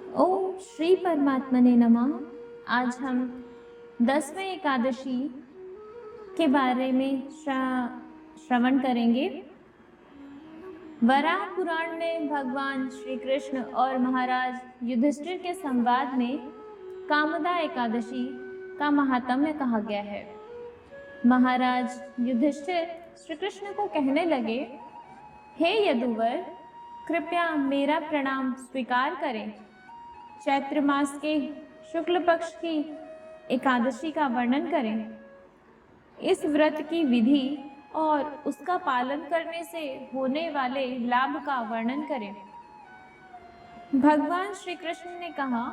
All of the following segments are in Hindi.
ओम श्री परमात्मने नमः। आज हम 10वें एकादशी के बारे में श्रवण करेंगे। वराह पुराण में भगवान श्री कृष्ण और महाराज युधिष्ठिर के संवाद में कामदा एकादशी का महात्म्य कहा गया है। महाराज युधिष्ठिर श्री कृष्ण को कहने लगे, हे यदुवर, कृपया मेरा प्रणाम स्वीकार करें। चैत्र मास के शुक्ल पक्ष की एकादशी का वर्णन करें। इस व्रत की विधि और उसका पालन करने से होने वाले लाभ का वर्णन करें। भगवान श्री कृष्ण ने कहा,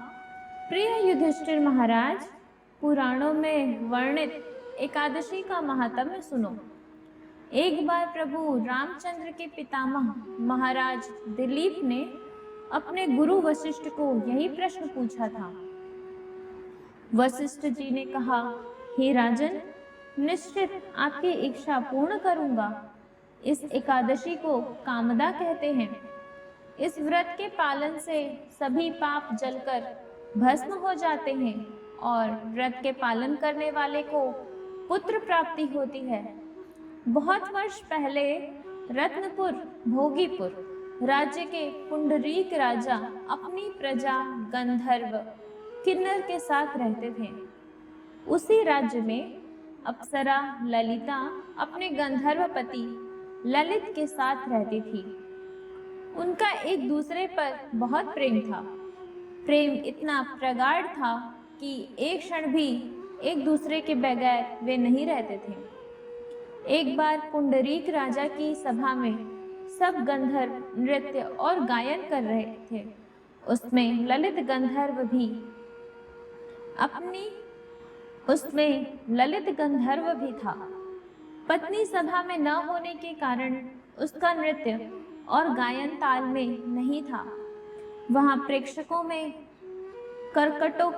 प्रिय युधिष्ठिर महाराज, पुराणों में वर्णित एकादशी का महात्म्य सुनो। एक बार प्रभु रामचंद्र के पितामह महाराज दिलीप ने अपने गुरु वशिष्ठ को यही प्रश्न पूछा था। वशिष्ठ जी ने कहा, हे राजन, निश्चित आपकी इच्छा पूर्ण करूंगा। इस एकादशी को कामदा कहते हैं। इस व्रत के पालन से सभी पाप जलकर भस्म हो जाते हैं और व्रत के पालन करने वाले को पुत्र प्राप्ति होती है। बहुत वर्ष पहले रत्नपुर भोगीपुर राज्य के पुंडरीक राजा अपनी प्रजा गंधर्व किन्नर के साथ रहते थे। उसी राज्य में अप्सरा ललिता अपने गंधर्व पति ललित के साथ रहती थी। उनका एक दूसरे पर बहुत प्रेम था। प्रेम इतना प्रगाढ़ था कि एक क्षण भी एक दूसरे के बगैर वे नहीं रहते थे। एक बार पुंडरीक राजा की सभा में सब गंधर्व नृत्य और गायन कर रहे थे। उसमें ललित गंधर्व भी था। पत्नी सभा में न होने के कारण उसका नृत्य और गायन ताल में नहीं था। वहां प्रेक्षकों में कर्कटोक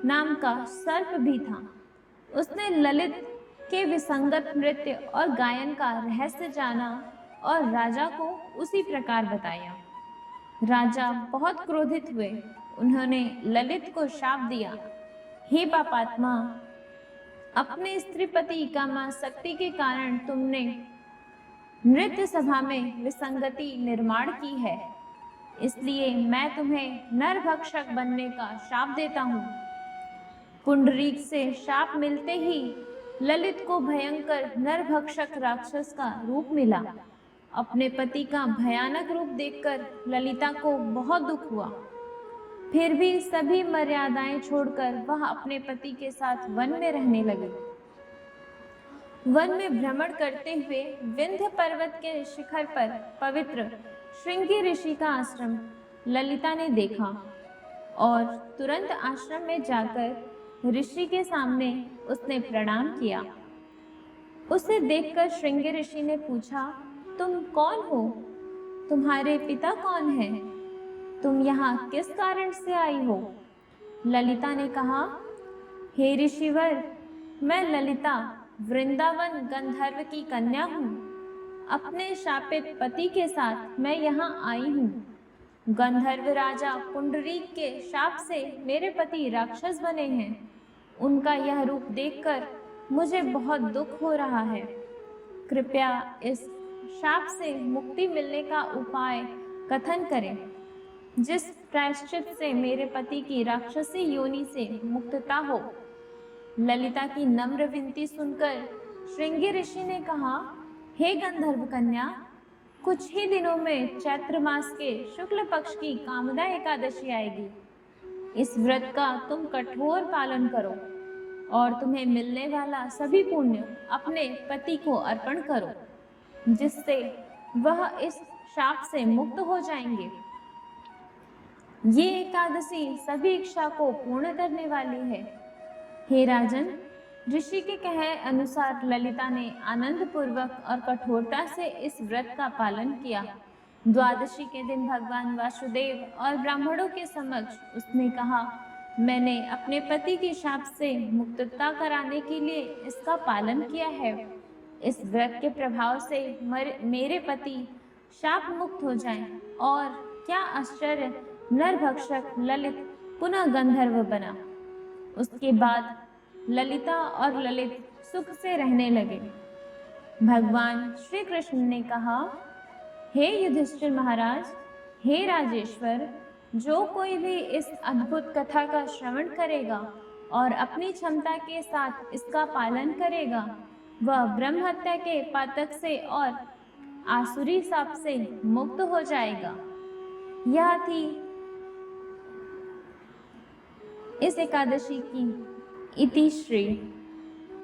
नाम का सर्प भी था। उसने ललित के विसंगत नृत्य और गायन का रहस्य जाना और राजा को उसी प्रकार बताया। राजा बहुत क्रोधित हुए। उन्होंने ललित को शाप दिया, हे पापात्मा, अपने स्त्रीपति कामासक्ति के कारण तुमने नृत्य सभा में विसंगति निर्माण की है, इसलिए मैं तुम्हें नरभक्षक बनने का शाप देता हूँ। पुंडरीक से शाप मिलते ही ललित को भयंकर नरभक्षक राक्षस का रूप मिला। अपने पति का भयानक रूप देखकर ललिता को बहुत दुख हुआ। फिर भी सभी मर्यादाएं छोड़कर वह अपने पति के साथ वन में रहने लगी। वन में भ्रमण करते हुए विंध्य पर्वत के शिखर पर पवित्र श्रृंगी ऋषि का आश्रम ललिता ने देखा और तुरंत आश्रम में जाकर ऋषि के सामने उसने प्रणाम किया। उसे देखकर श्रृंगी ऋषि ने पूछा, तुम कौन हो? तुम्हारे पिता कौन हैं? तुम यहाँ किस कारण से आई हो? ललिता ने कहा, हे ऋषिवर, मैं ललिता वृंदावन गंधर्व की कन्या हूँ। अपने शापित पति के साथ मैं यहाँ आई हूँ। गंधर्व राजा पुंडरीक के शाप से मेरे पति राक्षस बने हैं। उनका यह रूप देखकर मुझे बहुत दुख हो रहा है। कृपया इस शाप से मुक्ति मिलने का उपाय कथन करें, जिस प्रायश्चित से मेरे पति की राक्षसी योनि से मुक्तता हो। ललिता की नम्र विनती सुनकर श्रृंगी ऋषि ने कहा, हे गंधर्व कन्या, कुछ ही दिनों में चैत्र मास के शुक्ल पक्ष की कामदा एकादशी आएगी। इस व्रत का तुम कठोर पालन करो और तुम्हें मिलने वाला सभी पुण्य अपने पति को अर्पण करो, जिससे वह इस शाप से मुक्त हो जाएंगे। ये एकादशी सभी इच्छा को पूर्ण करने वाली है। हे राजन, ऋषि के कहे अनुसार ललिता ने आनंद पूर्वक और कठोरता से इस व्रत का पालन किया। द्वादशी के दिन भगवान वासुदेव और ब्राह्मणों के समक्ष उसने कहा, मैंने अपने पति की शाप से मुक्तता कराने के लिए इसका पालन किया है। इस व्रत के प्रभाव से मेरे पति शाप मुक्त हो जाएं। और क्या आश्चर्य नरभक्षक ललित पुनः गंधर्व बना। उसके बाद ललिता और ललित सुख से रहने लगे। भगवान श्री कृष्ण ने कहा, हे युधिष्ठिर महाराज, हे राजेश्वर, जो कोई भी इस अद्भुत कथा का श्रवण करेगा और अपनी क्षमता के साथ इसका पालन करेगा, वह ब्रह्म हत्या के पातक से और आसुरी शाप से मुक्त हो जाएगा। यह थी इस एकादशी की इतिश्री।